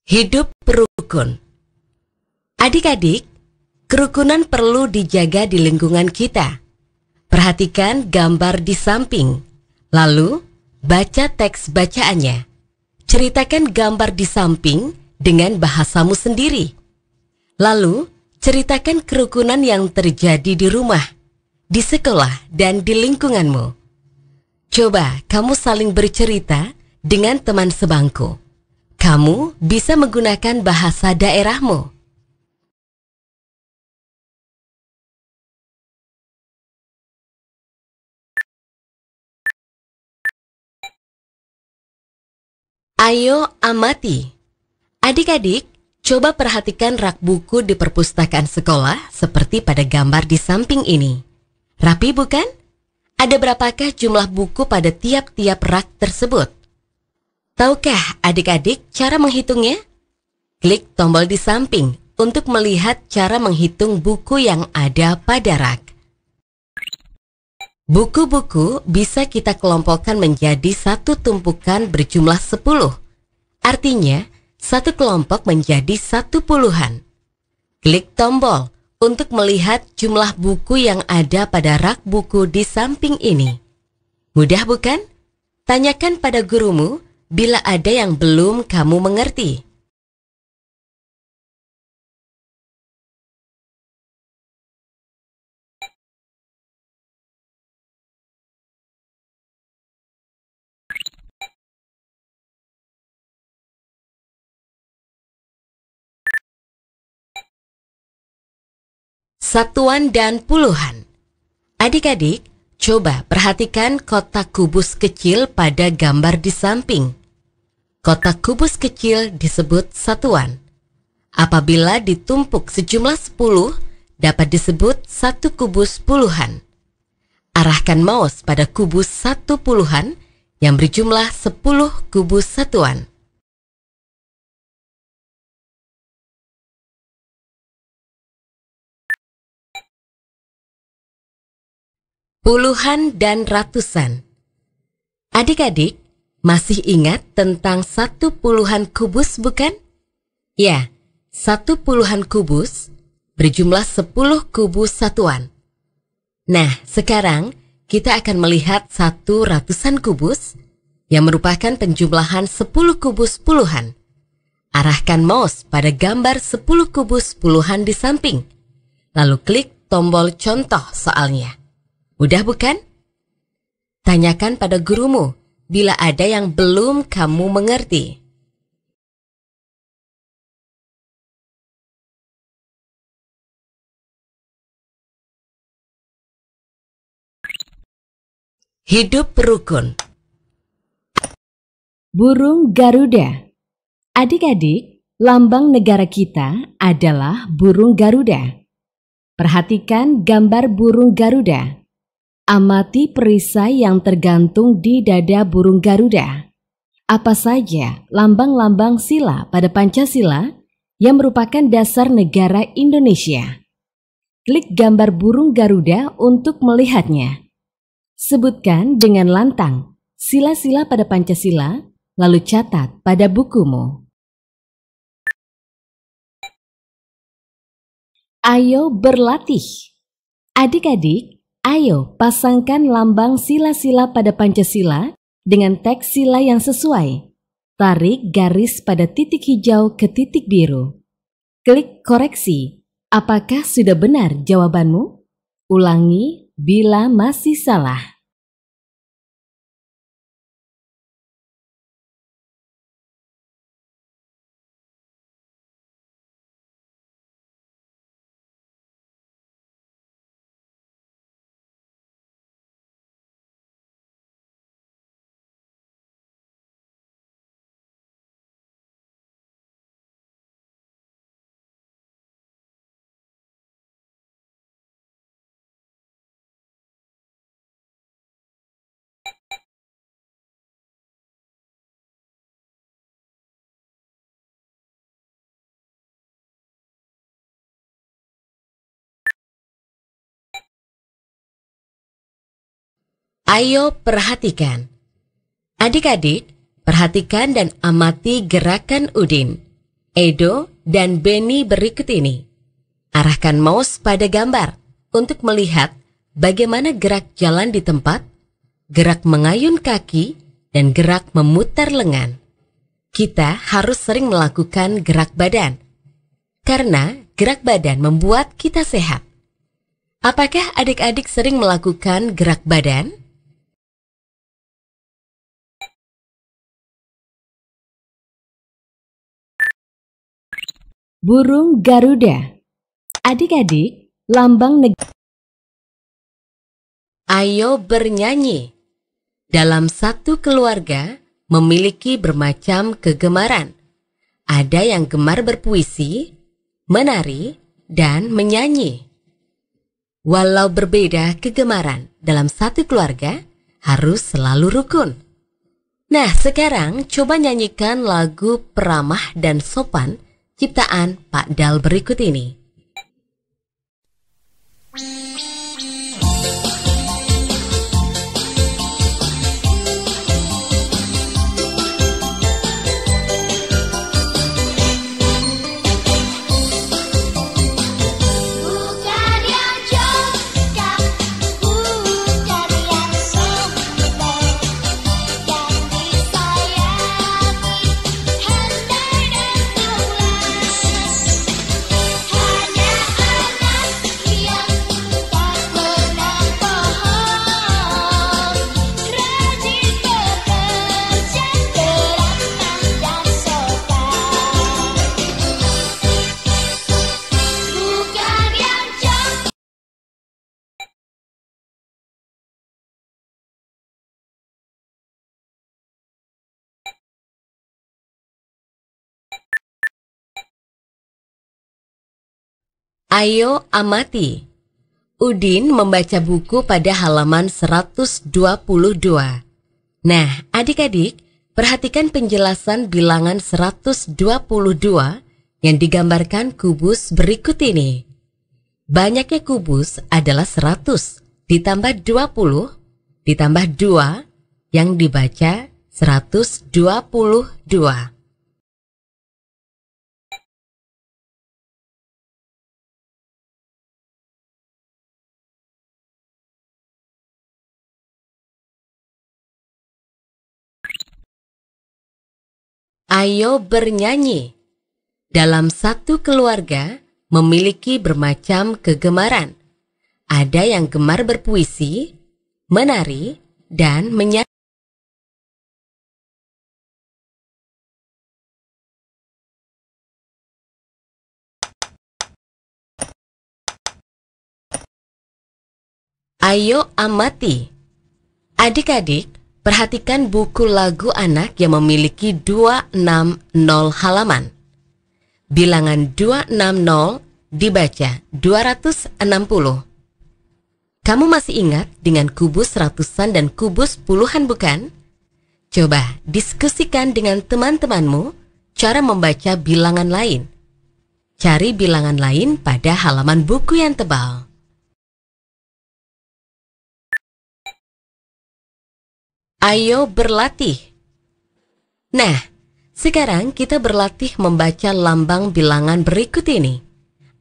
Hidup rukun. Adik-adik, kerukunan perlu dijaga di lingkungan kita. Perhatikan gambar di samping, lalu baca teks bacaannya. Ceritakan gambar di samping dengan bahasamu sendiri. Lalu, ceritakan kerukunan yang terjadi di rumah, di sekolah, dan di lingkunganmu. Coba kamu saling bercerita dengan teman sebangku. Kamu bisa menggunakan bahasa daerahmu. Ayo amati. Adik-adik, coba perhatikan rak buku di perpustakaan sekolah seperti pada gambar di samping ini. Rapi bukan? Ada berapakah jumlah buku pada tiap-tiap rak tersebut? Tahukah adik-adik cara menghitungnya? Klik tombol di samping untuk melihat cara menghitung buku yang ada pada rak. Buku-buku bisa kita kelompokkan menjadi satu tumpukan berjumlah 10. Artinya, satu kelompok menjadi satu puluhan. Klik tombol untuk melihat jumlah buku yang ada pada rak buku di samping ini. Mudah bukan? Tanyakan pada gurumu bila ada yang belum kamu mengerti. Satuan dan puluhan. Adik-adik, coba perhatikan kotak kubus kecil pada gambar di samping. Kotak kubus kecil disebut satuan. Apabila ditumpuk sejumlah 10, dapat disebut satu kubus puluhan. Arahkan mouse pada kubus satu puluhan yang berjumlah 10 kubus satuan. Puluhan dan ratusan. Adik-adik, masih ingat tentang satu puluhan kubus bukan? Ya, satu puluhan kubus berjumlah 10 kubus satuan. Nah, sekarang kita akan melihat satu ratusan kubus yang merupakan penjumlahan 10 kubus puluhan. Arahkan mouse pada gambar 10 kubus puluhan di samping, lalu klik tombol contoh soalnya. Mudah bukan? Tanyakan pada gurumu bila ada yang belum kamu mengerti. Hidup rukun. Burung Garuda. Adik-adik, lambang negara kita adalah burung Garuda. Perhatikan gambar burung Garuda. Amati perisai yang tergantung di dada burung Garuda. Apa saja lambang-lambang sila pada Pancasila yang merupakan dasar negara Indonesia? Klik gambar burung Garuda untuk melihatnya. Sebutkan dengan lantang sila-sila pada Pancasila, lalu catat pada bukumu. Ayo berlatih. Adik-adik, ayo pasangkan lambang sila-sila pada Pancasila dengan teks sila yang sesuai. Tarik garis pada titik hijau ke titik biru. Klik koreksi. Apakah sudah benar jawabanmu? Ulangi bila masih salah. Ayo perhatikan. Adik-adik, perhatikan dan amati gerakan Udin. Edo dan Benny berikut ini. Arahkan mouse pada gambar untuk melihat bagaimana gerak jalan di tempat, gerak mengayun kaki, dan gerak memutar lengan. Kita harus sering melakukan gerak badan, karena gerak badan membuat kita sehat. Apakah adik-adik sering melakukan gerak badan? Burung Garuda. Adik-adik, lambang negara. Ayo bernyanyi. Dalam satu keluarga memiliki bermacam kegemaran. Ada yang gemar berpuisi, menari, dan menyanyi. Walau berbeda kegemaran dalam satu keluarga, harus selalu rukun. Nah, sekarang coba nyanyikan lagu Peramah dan Sopan ciptaan Pak Dal berikut ini. Ayo amati. Udin membaca buku pada halaman 122. Nah, adik-adik, perhatikan penjelasan bilangan 122 yang digambarkan kubus berikut ini. Banyaknya kubus adalah 100 ditambah 20 ditambah 2 yang dibaca 122. Ayo bernyanyi. Dalam satu keluarga memiliki bermacam kegemaran. Ada yang gemar berpuisi, menari, dan menyanyi. Ayo amati. Adik-adik, perhatikan buku lagu anak yang memiliki 260 halaman. Bilangan 260 dibaca 260. Kamu masih ingat dengan kubus ratusan dan kubus puluhan bukan? Coba diskusikan dengan teman-temanmu cara membaca bilangan lain. Cari bilangan lain pada halaman buku yang tebal. Ayo berlatih. Nah, sekarang kita berlatih membaca lambang bilangan berikut ini.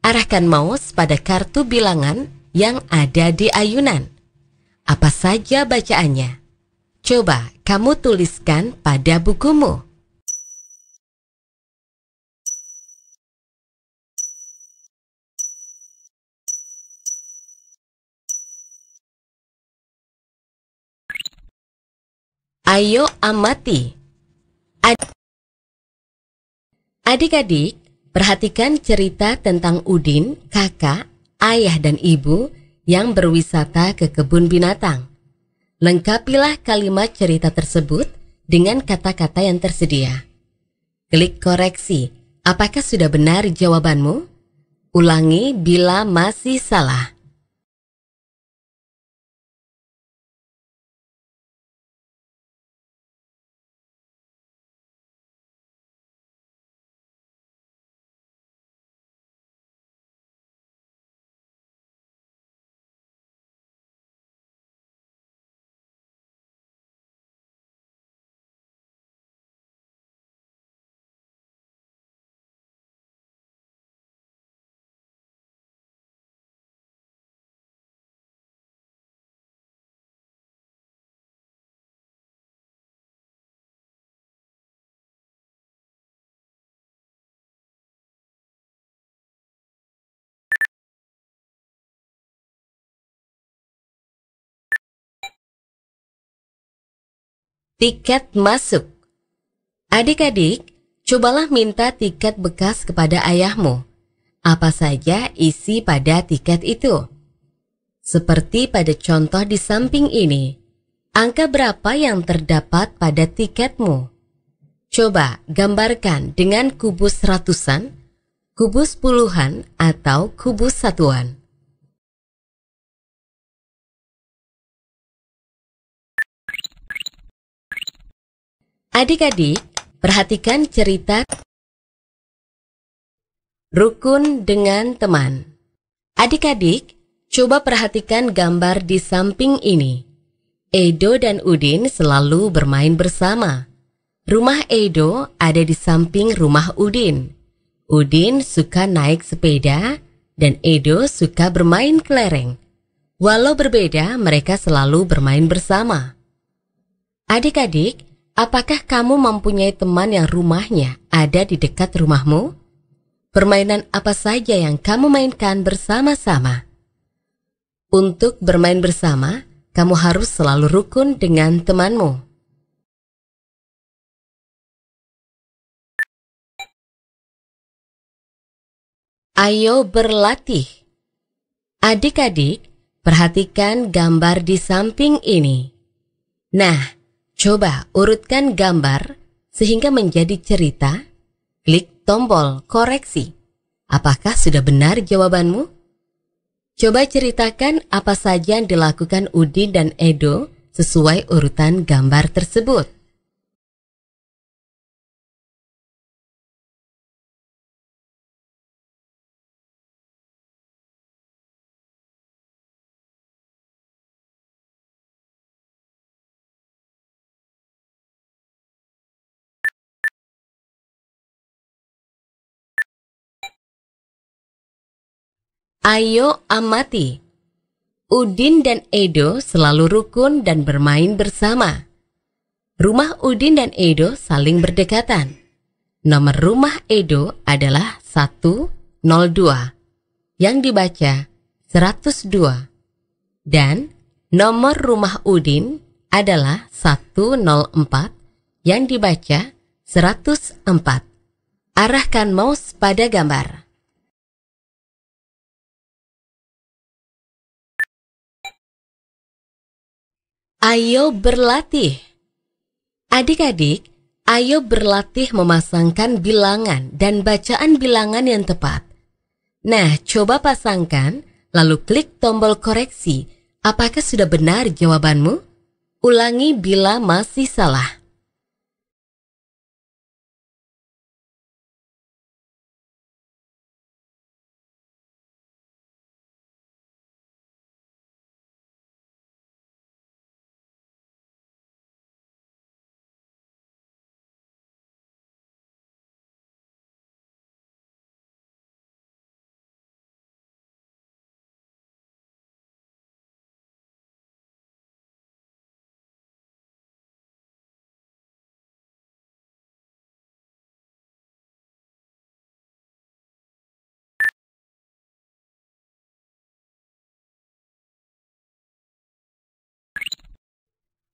Arahkan mouse pada kartu bilangan yang ada di ayunan. Apa saja bacaannya? Coba kamu tuliskan pada bukumu. Ayo amati. Adik-adik, perhatikan cerita tentang Udin, kakak, ayah dan ibu yang berwisata ke kebun binatang. Lengkapilah kalimat cerita tersebut dengan kata-kata yang tersedia. Klik koreksi, apakah sudah benar jawabanmu? Ulangi bila masih salah. Tiket masuk. Adik-adik, cobalah minta tiket bekas kepada ayahmu. Apa saja isi pada tiket itu? Seperti pada contoh di samping ini, angka berapa yang terdapat pada tiketmu? Coba gambarkan dengan kubus ratusan, kubus puluhan, atau kubus satuan. Adik-adik, perhatikan cerita rukun dengan teman. Adik-adik, coba perhatikan gambar di samping ini. Edo dan Udin selalu bermain bersama. Rumah Edo ada di samping rumah Udin. Udin suka naik sepeda dan Edo suka bermain kelereng. Walau berbeda, mereka selalu bermain bersama. Adik-adik, apakah kamu mempunyai teman yang rumahnya ada di dekat rumahmu? Permainan apa saja yang kamu mainkan bersama-sama? Untuk bermain bersama, kamu harus selalu rukun dengan temanmu. Ayo berlatih. Adik-adik, perhatikan gambar di samping ini. Nah, coba urutkan gambar sehingga menjadi cerita. Klik tombol koreksi. Apakah sudah benar jawabanmu? Coba ceritakan apa saja yang dilakukan Udin dan Edo sesuai urutan gambar tersebut. Ayo amati. Udin dan Edo selalu rukun dan bermain bersama. Rumah Udin dan Edo saling berdekatan. Nomor rumah Edo adalah 102, yang dibaca 102. Dan nomor rumah Udin adalah 104, yang dibaca 104. Arahkan mouse pada gambar. Ayo berlatih. Adik-adik, ayo berlatih memasangkan bilangan dan bacaan bilangan yang tepat. Nah, coba pasangkan, lalu klik tombol koreksi. Apakah sudah benar jawabanmu? Ulangi bila masih salah.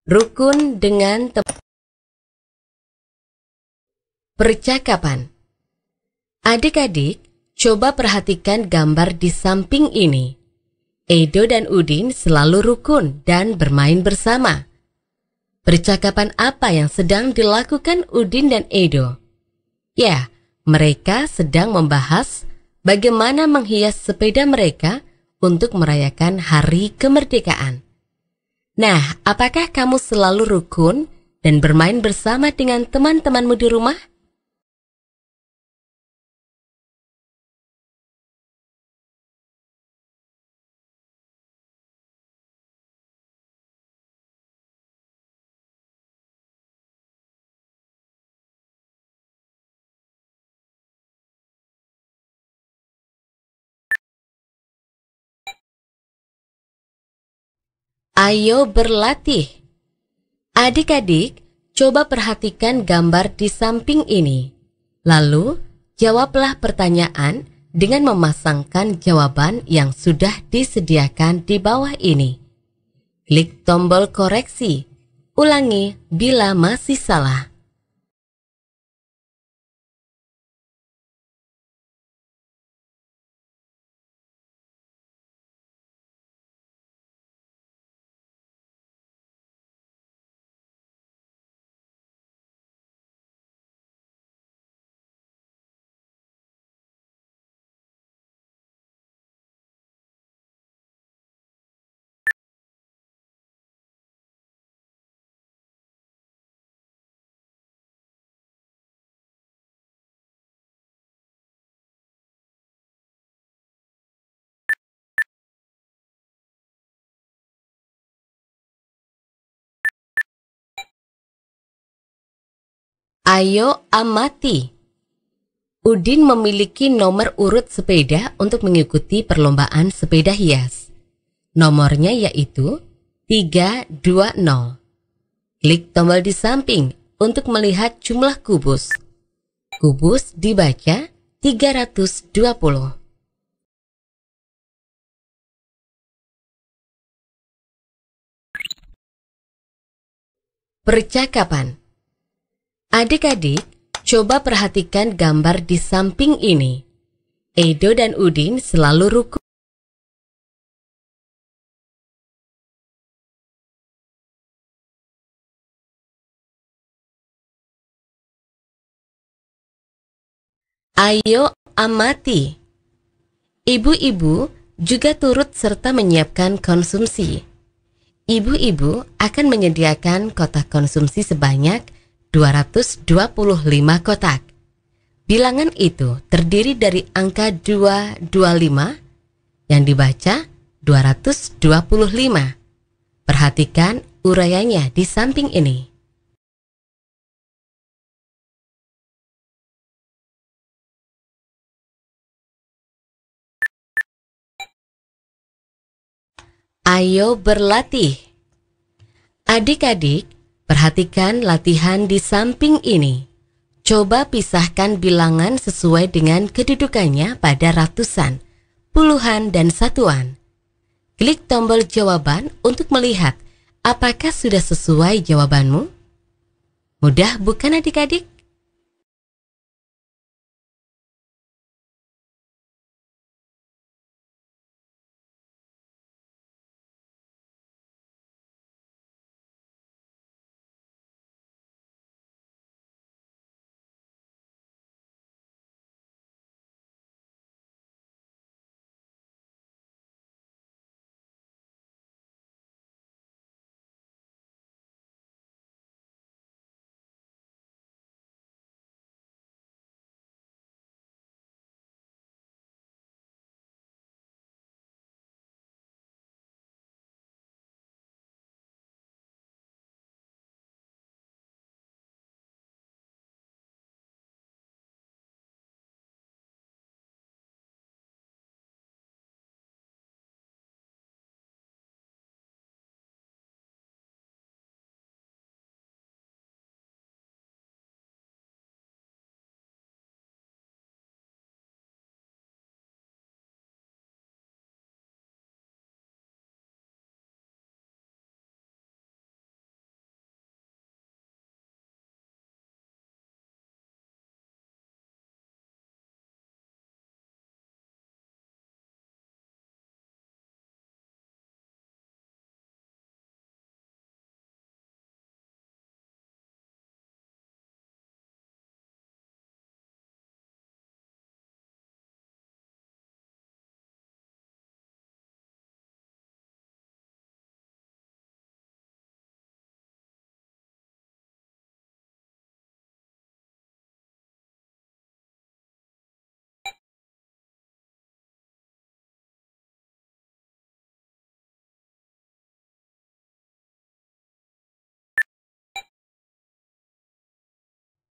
Rukun dengan percakapan. Adik-adik, coba perhatikan gambar di samping ini. Edo dan Udin selalu rukun dan bermain bersama. Percakapan apa yang sedang dilakukan Udin dan Edo? Ya, mereka sedang membahas bagaimana menghias sepeda mereka untuk merayakan hari kemerdekaan. Nah, apakah kamu selalu rukun dan bermain bersama dengan teman-temanmu di rumah? Ayo berlatih. Adik-adik, coba perhatikan gambar di samping ini. Lalu, jawablah pertanyaan dengan memasangkan jawaban yang sudah disediakan di bawah ini. Klik tombol koreksi. Ulangi bila masih salah. Ayo amati. Udin memiliki nomor urut sepeda untuk mengikuti perlombaan sepeda hias. Nomornya yaitu 320. Klik tombol di samping untuk melihat jumlah kubus. Kubus dibaca 320. Percakapan. Adik-adik, coba perhatikan gambar di samping ini. Edo dan Udin selalu rukun. Ayo amati. Ibu-ibu juga turut serta menyiapkan konsumsi. Ibu-ibu akan menyediakan kotak konsumsi sebanyak 225 kotak. Bilangan itu terdiri dari angka 225 yang dibaca 225. Perhatikan uraiannya di samping ini. Ayo berlatih. Adik-adik, perhatikan latihan di samping ini. Coba pisahkan bilangan sesuai dengan kedudukannya pada ratusan, puluhan, dan satuan. Klik tombol jawaban untuk melihat apakah sudah sesuai jawabanmu. Mudah bukan adik-adik?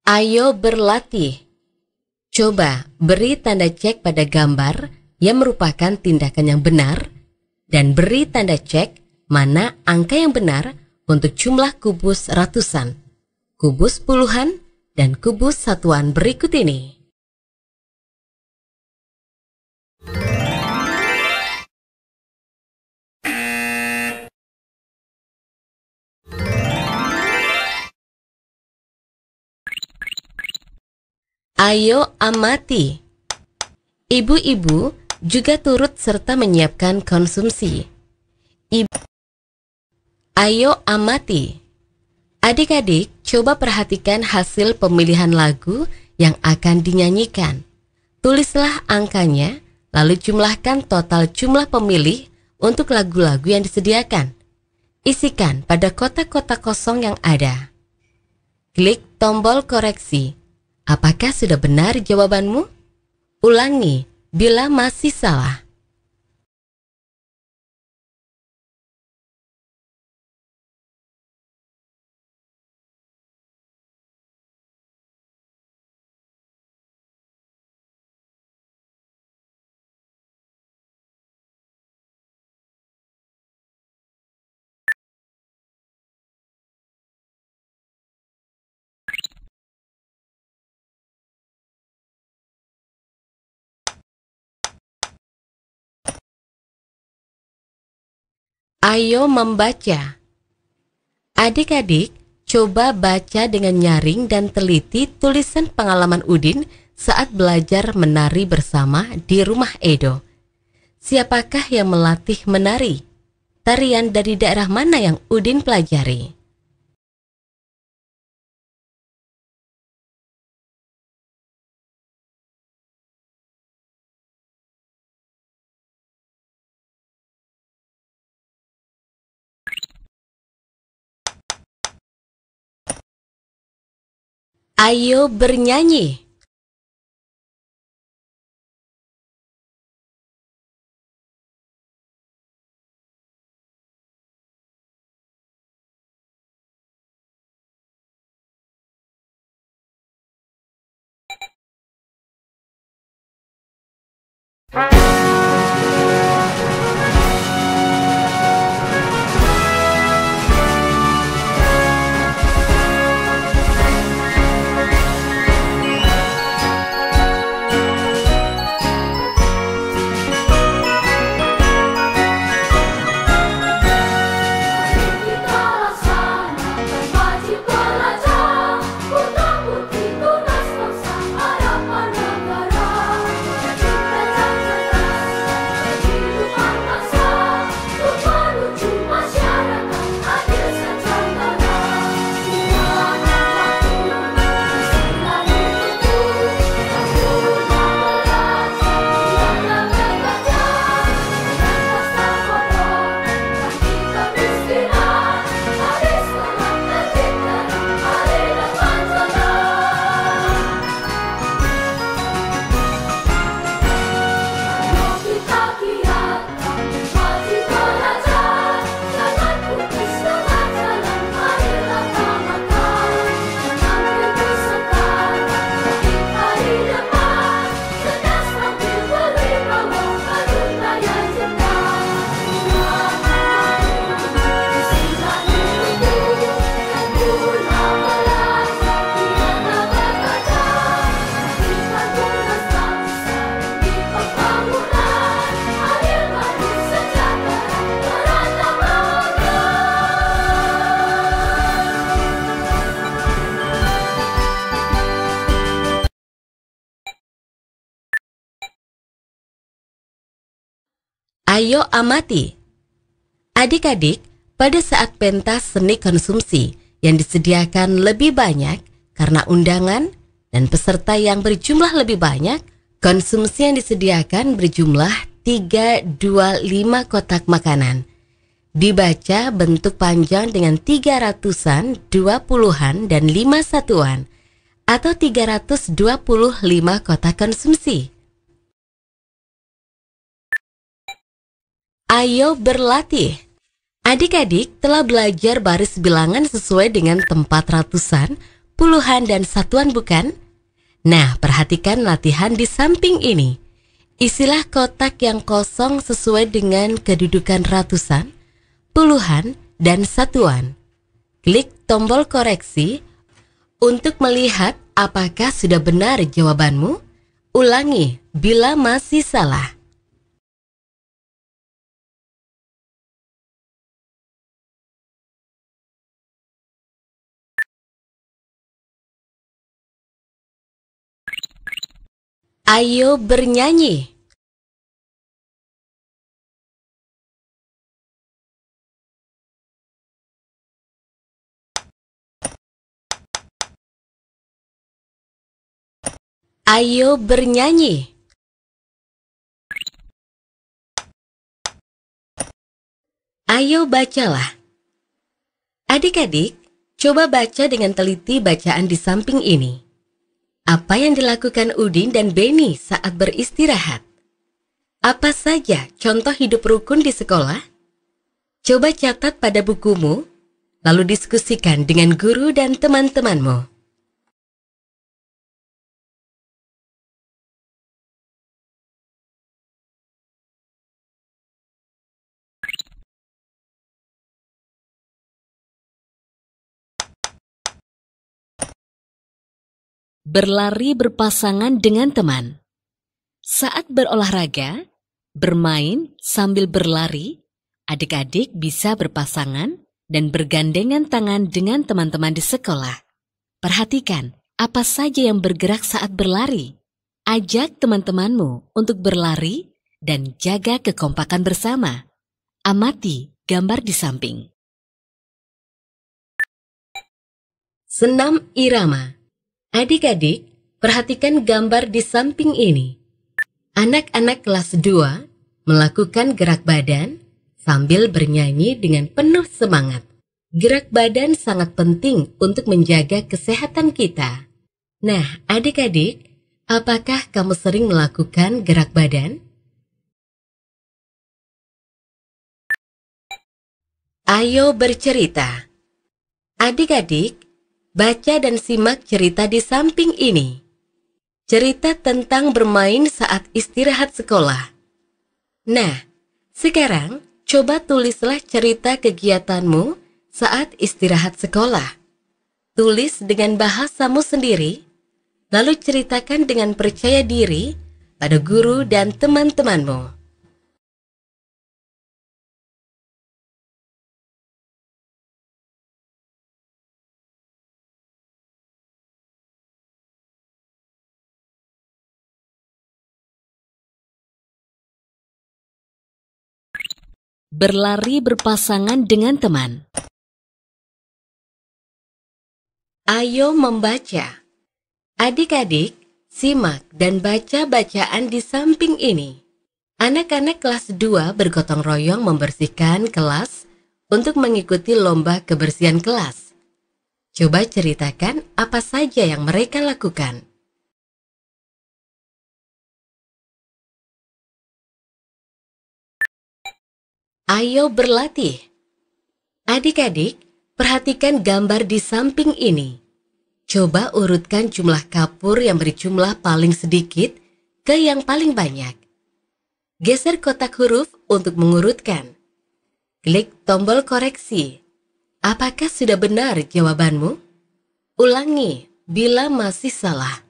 Ayo berlatih. Coba beri tanda cek pada gambar yang merupakan tindakan yang benar dan beri tanda cek mana angka yang benar untuk jumlah kubus ratusan, kubus puluhan, dan kubus satuan berikut ini. Ayo amati. Ibu-ibu juga turut serta menyiapkan konsumsi. Ayo amati. Adik-adik, coba perhatikan hasil pemilihan lagu yang akan dinyanyikan. Tulislah angkanya, lalu jumlahkan total jumlah pemilih untuk lagu-lagu yang disediakan. Isikan pada kotak-kotak kosong yang ada. Klik tombol koreksi. Apakah sudah benar jawabanmu? Ulangi bila masih salah. Ayo membaca. Adik-adik, coba baca dengan nyaring dan teliti tulisan pengalaman Udin saat belajar menari bersama di rumah Edo. Siapakah yang melatih menari? Tarian dari daerah mana yang Udin pelajari? Ayo bernyanyi. Ayo amati. Adik-adik, pada saat pentas seni konsumsi yang disediakan lebih banyak karena undangan dan peserta yang berjumlah lebih banyak, konsumsi yang disediakan berjumlah 325 kotak makanan. Dibaca bentuk panjang dengan 300-an, 20-an, dan 5 satuan atau 325 kotak konsumsi. Ayo berlatih. Adik-adik telah belajar baris bilangan sesuai dengan tempat ratusan, puluhan, dan satuan bukan? Nah, perhatikan latihan di samping ini. Isilah kotak yang kosong sesuai dengan kedudukan ratusan, puluhan, dan satuan. Klik tombol koreksi untuk melihat apakah sudah benar jawabanmu. Ulangi bila masih salah. Ayo bernyanyi. Ayo bernyanyi. Ayo bacalah. Adik-adik, coba baca dengan teliti bacaan di samping ini. Apa yang dilakukan Udin dan Beni saat beristirahat? Apa saja contoh hidup rukun di sekolah? Coba catat pada bukumu, lalu diskusikan dengan guru dan teman-temanmu. Berlari berpasangan dengan teman. Saat berolahraga, bermain sambil berlari, adik-adik bisa berpasangan dan bergandengan tangan dengan teman-teman di sekolah. Perhatikan apa saja yang bergerak saat berlari. Ajak teman-temanmu untuk berlari dan jaga kekompakan bersama. Amati gambar di samping. Senam irama. Adik-adik, perhatikan gambar di samping ini. Anak-anak kelas 2 melakukan gerak badan sambil bernyanyi dengan penuh semangat. Gerak badan sangat penting untuk menjaga kesehatan kita. Nah, adik-adik, apakah kamu sering melakukan gerak badan? Ayo bercerita. Adik-adik, baca dan simak cerita di samping ini. Cerita tentang bermain saat istirahat sekolah. Nah, sekarang coba tulislah cerita kegiatanmu saat istirahat sekolah. Tulis dengan bahasamu sendiri, lalu ceritakan dengan percaya diri pada guru dan teman-temanmu. Berlari berpasangan dengan teman. Ayo membaca. Adik-adik, simak dan baca bacaan di samping ini. Anak-anak kelas 2 bergotong royong membersihkan kelas untuk mengikuti lomba kebersihan kelas. Coba ceritakan apa saja yang mereka lakukan. Ayo berlatih. Adik-adik, perhatikan gambar di samping ini. Coba urutkan jumlah kapur yang berjumlah paling sedikit ke yang paling banyak. Geser kotak huruf untuk mengurutkan. Klik tombol koreksi. Apakah sudah benar jawabanmu? Ulangi bila masih salah.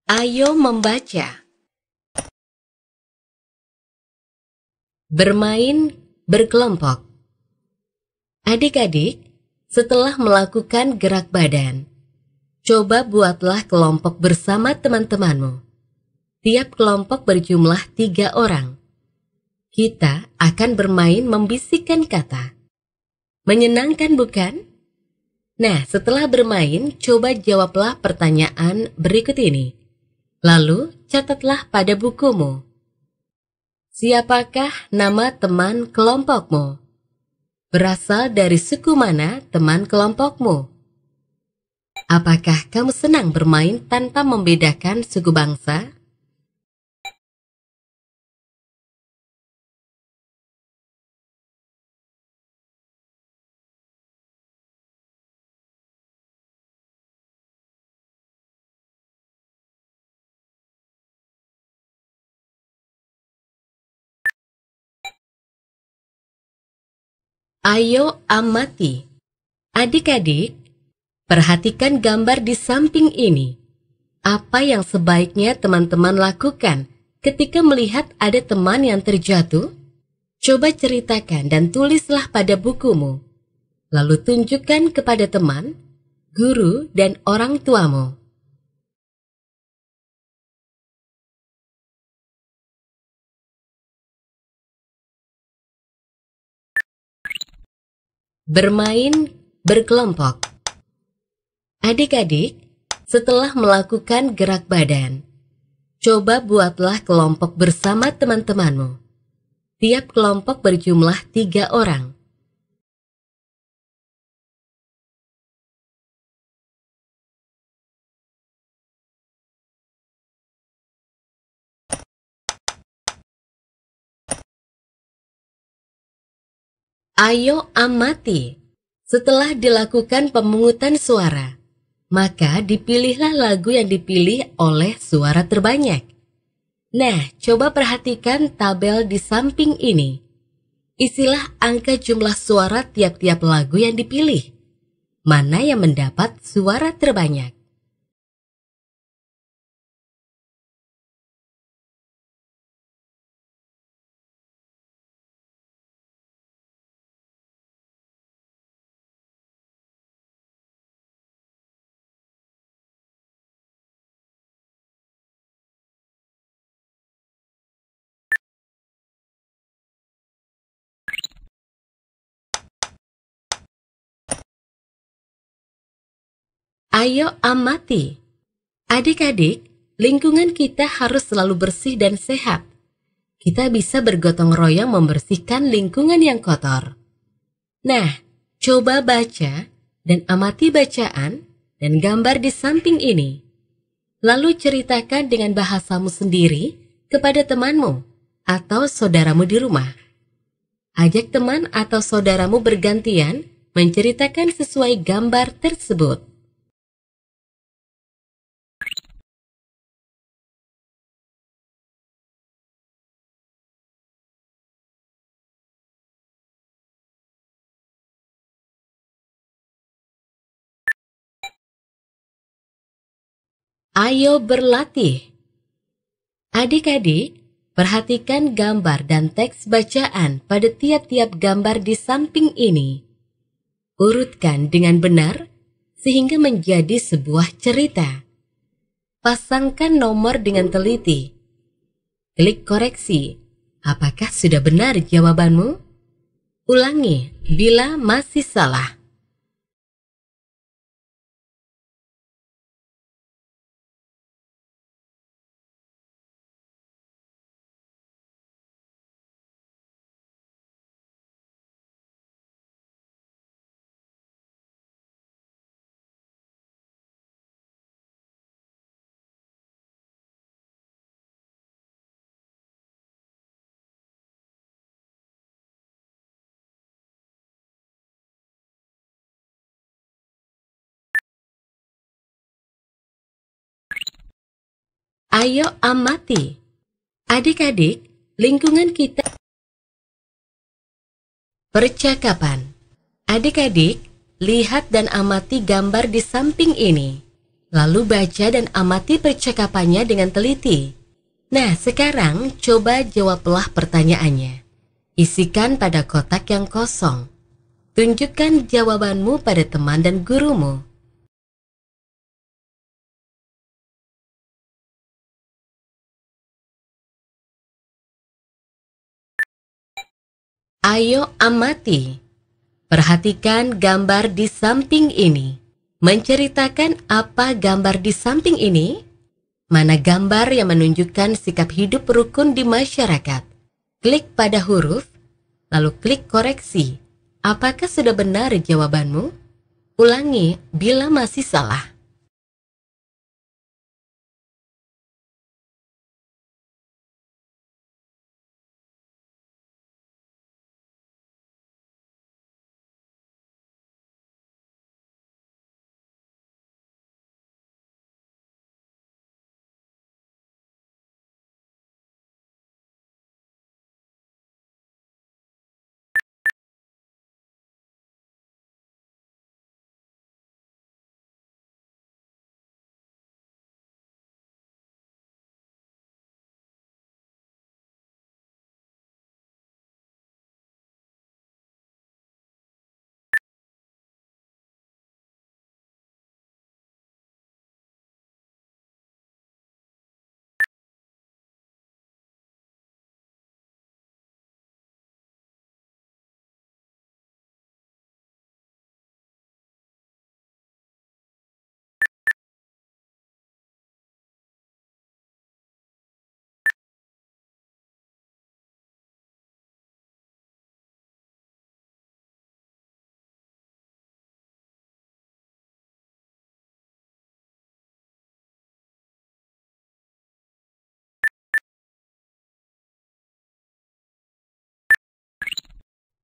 Ayo membaca. Bermain berkelompok. Adik-adik, setelah melakukan gerak badan, coba buatlah kelompok bersama teman-temanmu. Tiap kelompok berjumlah 3 orang. Kita akan bermain membisikkan kata. Menyenangkan bukan? Nah, setelah bermain, coba jawablah pertanyaan berikut ini. Lalu, catatlah pada bukumu. Siapakah nama teman kelompokmu? Berasal dari suku mana teman kelompokmu? Apakah kamu senang bermain tanpa membedakan suku bangsa? Ayo amati. Adik-adik, perhatikan gambar di samping ini. Apa yang sebaiknya teman-teman lakukan ketika melihat ada teman yang terjatuh? Coba ceritakan dan tulislah pada bukumu. Lalu tunjukkan kepada teman, guru, dan orang tuamu. Bermain berkelompok. Adik-adik, setelah melakukan gerak badan, coba buatlah kelompok bersama teman-temanmu. Tiap kelompok berjumlah 3 orang. Ayo amati. Setelah dilakukan pemungutan suara, maka dipilihlah lagu yang dipilih oleh suara terbanyak. Nah, coba perhatikan tabel di samping ini. Isilah angka jumlah suara tiap-tiap lagu yang dipilih. Mana yang mendapat suara terbanyak? Ayo amati. Adik-adik, lingkungan kita harus selalu bersih dan sehat. Kita bisa bergotong royong membersihkan lingkungan yang kotor. Nah, coba baca dan amati bacaan dan gambar di samping ini. Lalu ceritakan dengan bahasamu sendiri kepada temanmu atau saudaramu di rumah. Ajak teman atau saudaramu bergantian menceritakan sesuai gambar tersebut. Ayo berlatih. Adik-adik, perhatikan gambar dan teks bacaan pada tiap-tiap gambar di samping ini. Urutkan dengan benar sehingga menjadi sebuah cerita. Pasangkan nomor dengan teliti. Klik koreksi. Apakah sudah benar jawabanmu? Ulangi bila masih salah. Ayo amati. Adik-adik, lingkungan kita. Percakapan. Adik-adik, lihat dan amati gambar di samping ini. Lalu baca dan amati percakapannya dengan teliti. Nah, sekarang coba jawablah pertanyaannya. Isikan pada kotak yang kosong. Tunjukkan jawabanmu pada teman dan gurumu. Ayo amati. Perhatikan gambar di samping ini. Menceritakan apa gambar di samping ini? Mana gambar yang menunjukkan sikap hidup rukun di masyarakat? Klik pada huruf, lalu klik koreksi. Apakah sudah benar jawabanmu? Ulangi bila masih salah.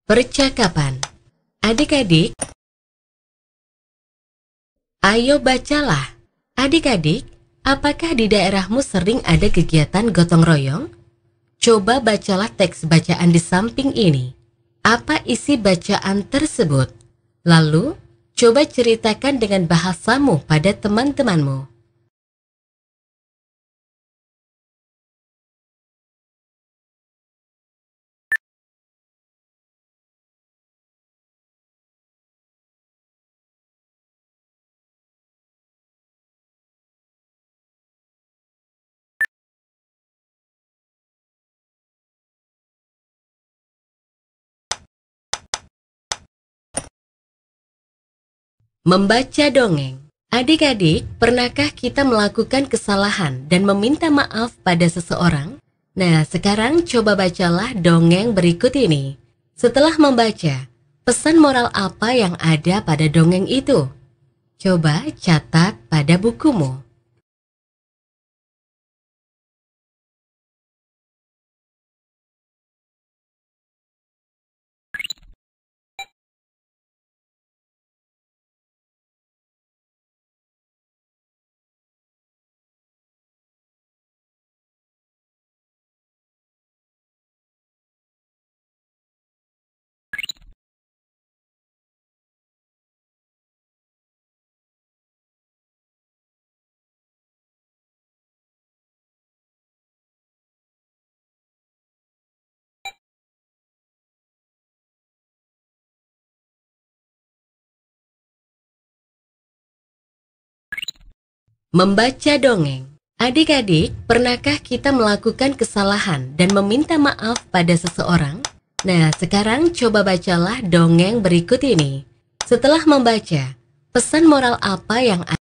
Percakapan. Adik-adik, ayo bacalah. Adik-adik, apakah di daerahmu sering ada kegiatan gotong royong? Coba bacalah teks bacaan di samping ini. Apa isi bacaan tersebut? Lalu, coba ceritakan dengan bahasamu pada teman-temanmu. Membaca dongeng. Adik-adik, pernahkah kita melakukan kesalahan dan meminta maaf pada seseorang? Nah, sekarang coba bacalah dongeng berikut ini. Setelah membaca, pesan moral apa yang ada pada dongeng itu? Coba catat pada bukumu. Membaca dongeng. Adik-adik, pernahkah kita melakukan kesalahan dan meminta maaf pada seseorang? Nah, sekarang coba bacalah dongeng berikut ini. Setelah membaca, pesan moral apa yang ada?